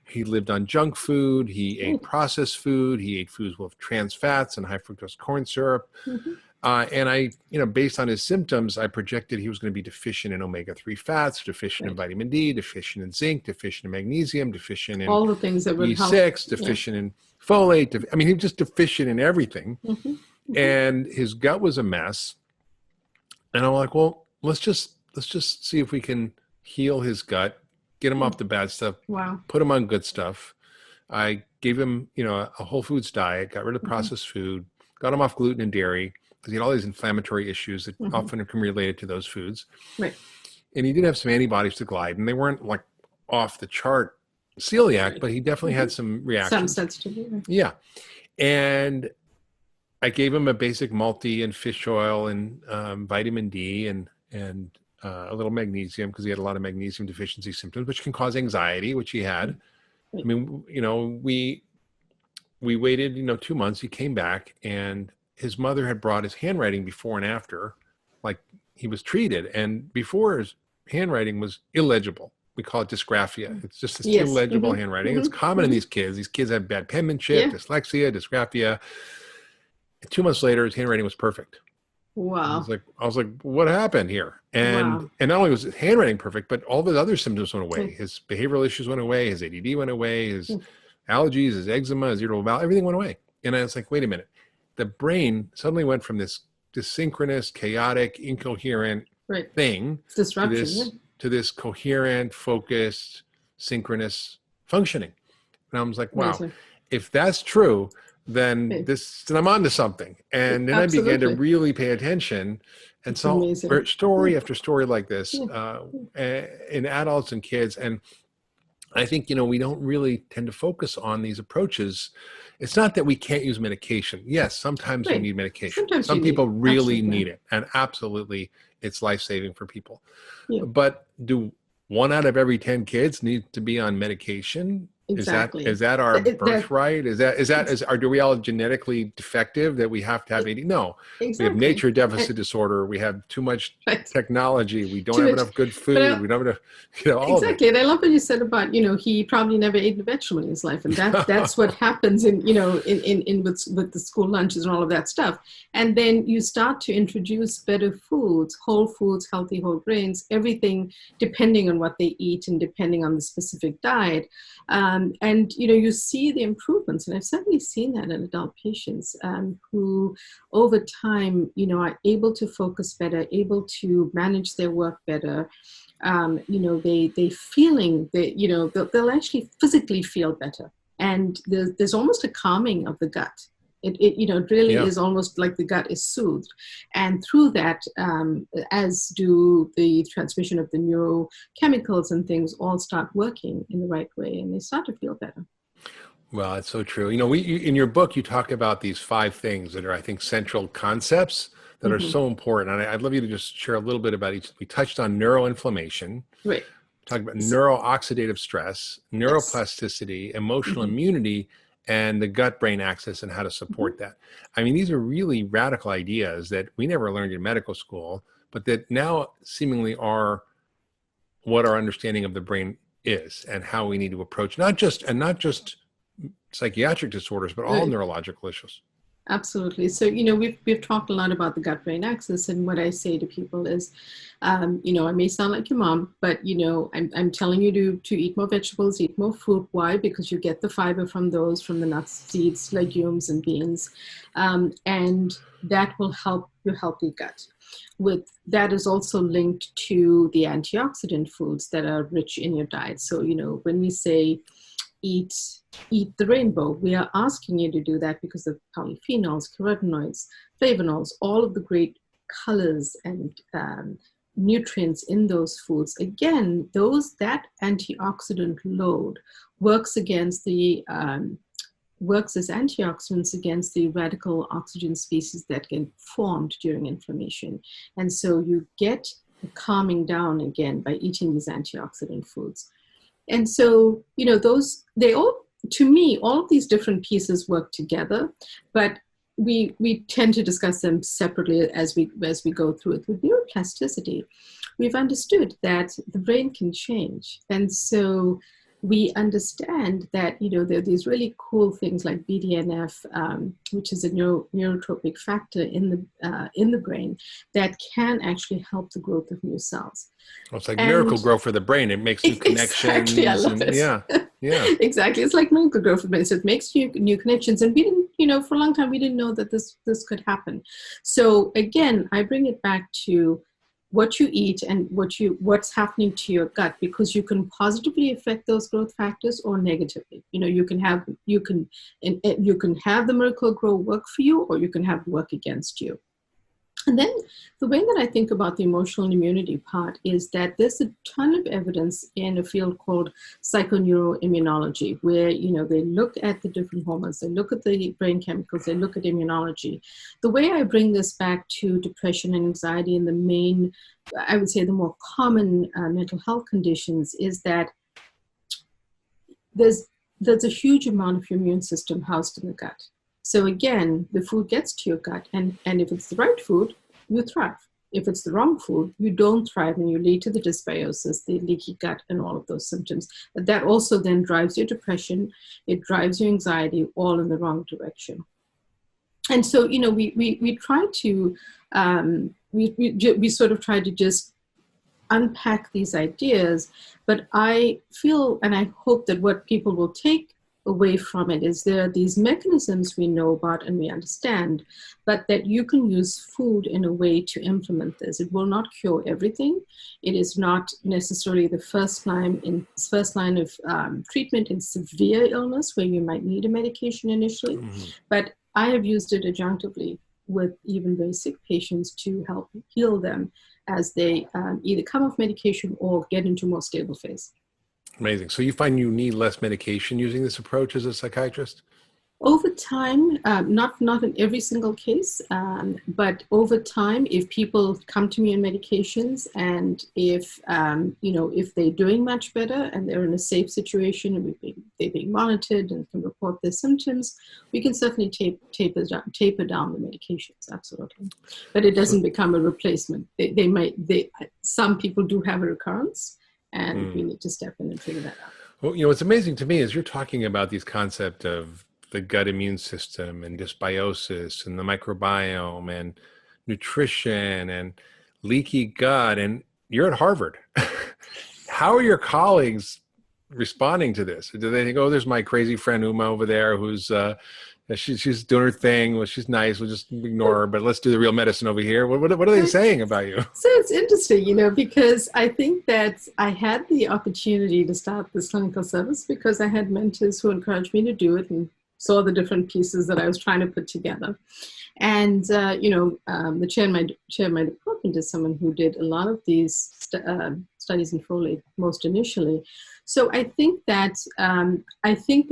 He lived on junk food. He ate processed food. He ate foods with trans fats and high fructose corn syrup. And I, based on his symptoms, I projected he was going to be deficient in omega-3 fats, deficient in vitamin D, deficient in zinc, deficient in magnesium, deficient in all the things that would B6, help. Deficient in folate. He was just deficient in everything. And his gut was a mess. And I'm like, well, let's just see if we can heal his gut. Get him off the bad stuff, put him on good stuff. I gave him, a whole foods diet, got rid of processed food, got him off gluten and dairy, because he had all these inflammatory issues that often can be related to those foods. Right. And he did have some antibodies to gliadin. They weren't like off the chart celiac, but he definitely had some reactions. Some sensitivity. Yeah. And I gave him a basic multi and fish oil and vitamin D and a little magnesium, because he had a lot of magnesium deficiency symptoms, which can cause anxiety, which he had. I mean, we waited, 2 months. He came back, and his mother had brought his handwriting before and after, like he was treated. And before, his handwriting was illegible. We call it dysgraphia. It's just this illegible handwriting. It's common in these kids. These kids have bad penmanship, dyslexia, dysgraphia. And 2 months later, his handwriting was perfect. Wow. I was like, what happened here? And not only was his handwriting perfect, but all the other symptoms went away. His behavioral issues went away. His ADD went away. His allergies, his eczema, his irritable bowel, everything went away. And I was like, wait a minute. The brain suddenly went from this dysynchronous, chaotic, incoherent thing to this coherent, focused, synchronous functioning. And I was like, wow, if that's true, then I'm onto something. And then I began to really pay attention and saw story after story like this in adults and kids. And I think, we don't really tend to focus on these approaches. It's not that we can't use medication. Yes, sometimes we need medication. Some people really need it. And absolutely, it's life-saving for people. Yeah. But do 1 out of every 10 kids need to be on medication? Exactly. Is that our That birthright? Do we all genetically defective that we have to have AD? No, we have exactly. nature deficit disorder. We have too much Right. technology. We don't Too have much, enough good but food. We don't have enough, all of it. exactly. And I love what you said about, he probably never ate a vegetable in his life. And that's what happens with the school lunches and all of that stuff. And then you start to introduce better foods, whole foods, healthy whole grains, everything depending on what they eat and depending on the specific diet. And you see the improvements. And I've certainly seen that in adult patients who over time, are able to focus better, able to manage their work better. They feeling that, they'll actually physically feel better. And there's almost a calming of the gut. It really is almost like the gut is soothed. And through that, as do the transmission of the neurochemicals and things all start working in the right way, and they start to feel better. Well, that's so true. In your book, you talk about these 5 things that are, I think, central concepts that are so important. And I'd love you to just share a little bit about each. We touched on neuroinflammation. Right. Talked about neurooxidative stress, neuroplasticity, emotional immunity, and the gut-brain axis and how to support that. I mean, these are really radical ideas that we never learned in medical school, but that now seemingly are what our understanding of the brain is and how we need to approach not just psychiatric disorders, but all neurological issues. Absolutely. So, we've talked a lot about the gut-brain axis, and what I say to people is, I may sound like your mom, but, I'm telling you to eat more vegetables, eat more fruit. Why? Because you get the fiber from those, from the nuts, seeds, legumes, and beans, and that will help your healthy gut. With that is also linked to the antioxidant foods that are rich in your diet. So, when we say eat the rainbow, we are asking you to do that because of polyphenols, carotenoids, flavonols, all of the great colors and nutrients in those foods. Again, that antioxidant load works as antioxidants against the radical oxygen species that get formed during inflammation. And so you get the calming down again by eating these antioxidant foods. And so, to me, all of these different pieces work together, but we tend to discuss them separately as we go through it. With neuroplasticity, we've understood that the brain can change. And so we understand that, there are these really cool things like BDNF, which is a neurotropic factor in the brain that can actually help the growth of new cells. Well, it's like miracle grow for the brain. It makes new connections. Exactly, I love it. Yeah. Exactly. It's like miracle grow for the brain. So it makes new connections. And we didn't, for a long time, we didn't know that this could happen. So again, I bring it back to what you eat and what's happening to your gut, because you can positively affect those growth factors or negatively. You can have the miracle grow work for you, or you can have it work against you. And then the way that I think about the emotional immunity part is that there's a ton of evidence in a field called psychoneuroimmunology, where, they look at the different hormones, they look at the brain chemicals, they look at immunology. The way I bring this back to depression and anxiety and the main, I would say the more common mental health conditions, is that there's a huge amount of your immune system housed in the gut. So again, the food gets to your gut, and if it's the right food, you thrive. If it's the wrong food, you don't thrive, and you lead to the dysbiosis, the leaky gut, and all of those symptoms. But that also then drives your depression, it drives your anxiety, all in the wrong direction. And so, we try to, we sort of try to just unpack these ideas, but I feel, and I hope that what people will take away from it is there are these mechanisms we know about and we understand, but that you can use food in a way to implement this. It will not cure everything. It is not necessarily the first line of treatment in severe illness where you might need a medication initially, but I have used it adjunctively with even very sick patients to help heal them as they either come off medication or get into a more stable phase. Amazing. So you find you need less medication using this approach as a psychiatrist? Over time, not in every single case, but over time, if people come to me on medications, and if if they're doing much better and they're in a safe situation and they're being monitored and can report their symptoms, we can certainly taper down the medications, absolutely. But it doesn't become a replacement. Some people do have a recurrence, and we need to step in and figure that out. Well, what's amazing to me is you're talking about these concepts of the gut immune system and dysbiosis and the microbiome and nutrition and leaky gut, and you're at Harvard. How are your colleagues responding to this? Do they think, oh, there's my crazy friend Uma over there who's she's doing her thing, well, she's nice, we'll just ignore her, but let's do the real medicine over here? What are they saying about you? So it's interesting, because I think that I had the opportunity to start this clinical service because I had mentors who encouraged me to do it and saw the different pieces that I was trying to put together. And, the chair of my department is someone who did a lot of these studies in folate most initially. So I think that I think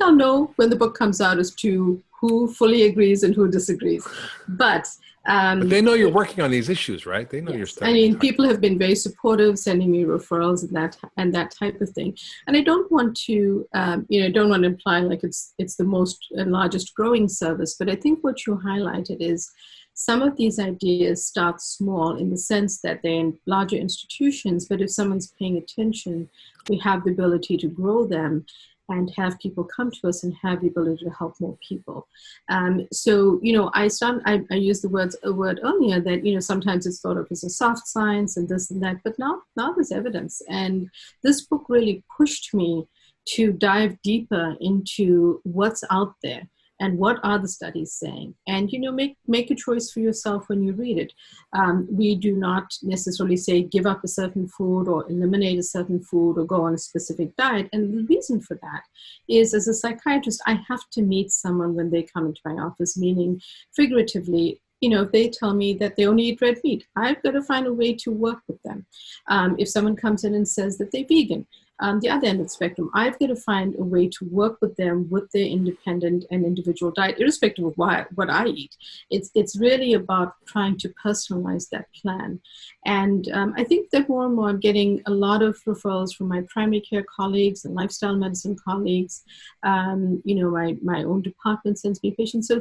I'll know when the book comes out as to who fully agrees and who disagrees. But they know you're working on these issues, right? They know you're studying. I mean, people have been very supportive, sending me referrals and that type of thing. And I don't want to, imply like it's the most and largest growing service. But I think what you highlighted is some of these ideas start small in the sense that they're in larger institutions. But if someone's paying attention, we have the ability to grow them and have people come to us and have the ability to help more people. I used the word earlier that, sometimes it's thought of as a soft science and this and that, but now there's evidence. And this book really pushed me to dive deeper into what's out there and what are the studies saying. And, make a choice for yourself when you read it. We do not necessarily say give up a certain food or eliminate a certain food or go on a specific diet. And the reason for that is, as a psychiatrist, I have to meet someone when they come into my office, meaning figuratively, if they tell me that they only eat red meat, I've got to find a way to work with them. If someone comes in and says that they're vegan, the other end of the spectrum, I've got to find a way to work with them with their independent and individual diet, irrespective of what I eat. It's really about trying to personalize that plan. And I think that more and more I'm getting a lot of referrals from my primary care colleagues and lifestyle medicine colleagues. My own department sends me patients. So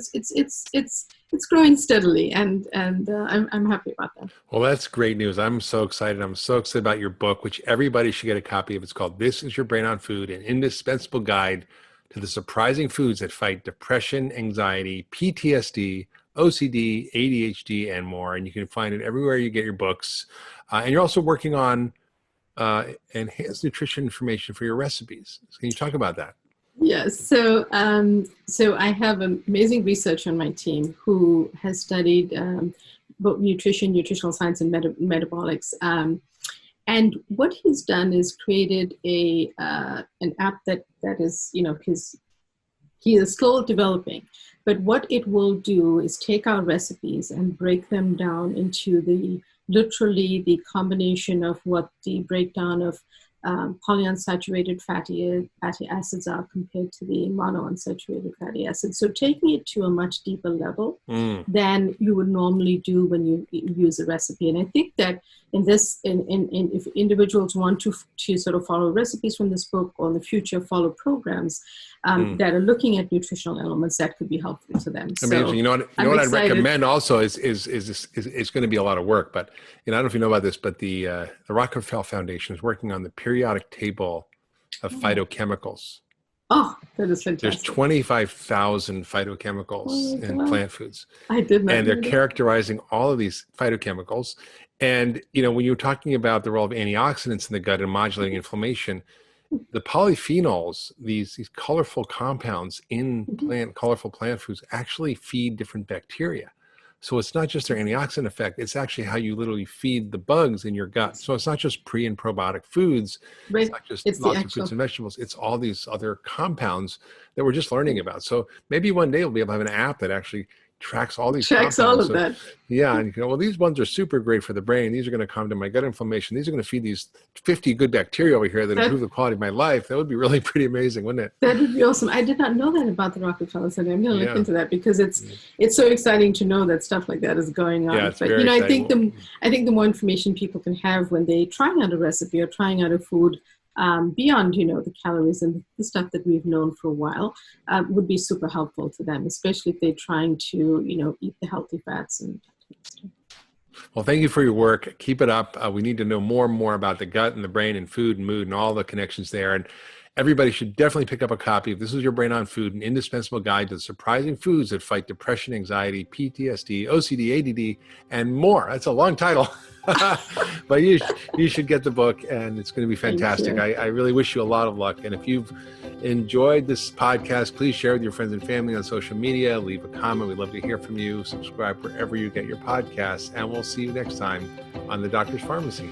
it's growing steadily, and I'm happy about that. Well, that's great news. I'm so excited. I'm so excited about your book, which everybody should get a copy of. It's called This Is Your Brain on Food, an indispensable guide to the surprising foods that fight depression, anxiety, PTSD, OCD, ADHD, and more. And you can find it everywhere you get your books. And you're also working on enhanced nutrition information for your recipes. So can you talk about that? Yes. So I have amazing research on my team who has studied both nutrition, nutritional science, and metabolics. And what he's done is created an app that is, he is still developing. But what it will do is take our recipes and break them down into literally the combination of what the breakdown of polyunsaturated fatty acids are compared to the monounsaturated fatty acids. So taking it to a much deeper level than you would normally do when you use a recipe. And I think that if individuals want to sort of follow recipes from this book, or in the future follow programs that are looking at nutritional elements, that could be helpful to them. Amazing. So you know what I'd recommend also is it's going to be a lot of work, but I don't know if you know about this, but the Rockefeller Foundation is working on the periodic table of phytochemicals. Oh, that is fantastic. There's 25,000 phytochemicals in plant foods. I did not. And they're characterizing all of these phytochemicals. And, when you're talking about the role of antioxidants in the gut and modulating inflammation, the polyphenols, these colorful compounds in colorful plant foods actually feed different bacteria. So it's not just their antioxidant effect, it's actually how you literally feed the bugs in your gut. So it's not just pre and probiotic foods, right. It's not just lots of fruits and vegetables, it's all these other compounds that we're just learning about. So maybe one day we'll be able to have an app that actually tracks all these Tracks compounds. all of that. Yeah, and you go, well, these ones are super great for the brain. These are going to come to my gut inflammation. These are going to feed these 50 good bacteria over here that improve the quality of my life. That would be really pretty amazing, wouldn't it? That would be awesome. I did not know that about the Rockefeller Center. I'm going to look into that because it's so exciting to know that stuff like that is going on. Yeah, it's but very exciting. I think the more information people can have when they trying out a recipe or trying out a food, beyond the calories and the stuff that we've known for a while, would be super helpful to them, especially if they're trying to eat the healthy fats and stuff. Well, thank you for your work. Keep it up. We need to know more and more about the gut and the brain and food and mood and all the connections there. And everybody should definitely pick up a copy of This Is Your Brain on Food, an indispensable guide to the surprising foods that fight depression, anxiety, PTSD, OCD, ADD, and more. That's a long title. But you should get the book, and it's going to be fantastic. I really wish you a lot of luck. And if you've enjoyed this podcast, please share with your friends and family on social media. Leave a comment. We'd love to hear from you. Subscribe wherever you get your podcasts. And we'll see you next time on The Doctor's Pharmacy.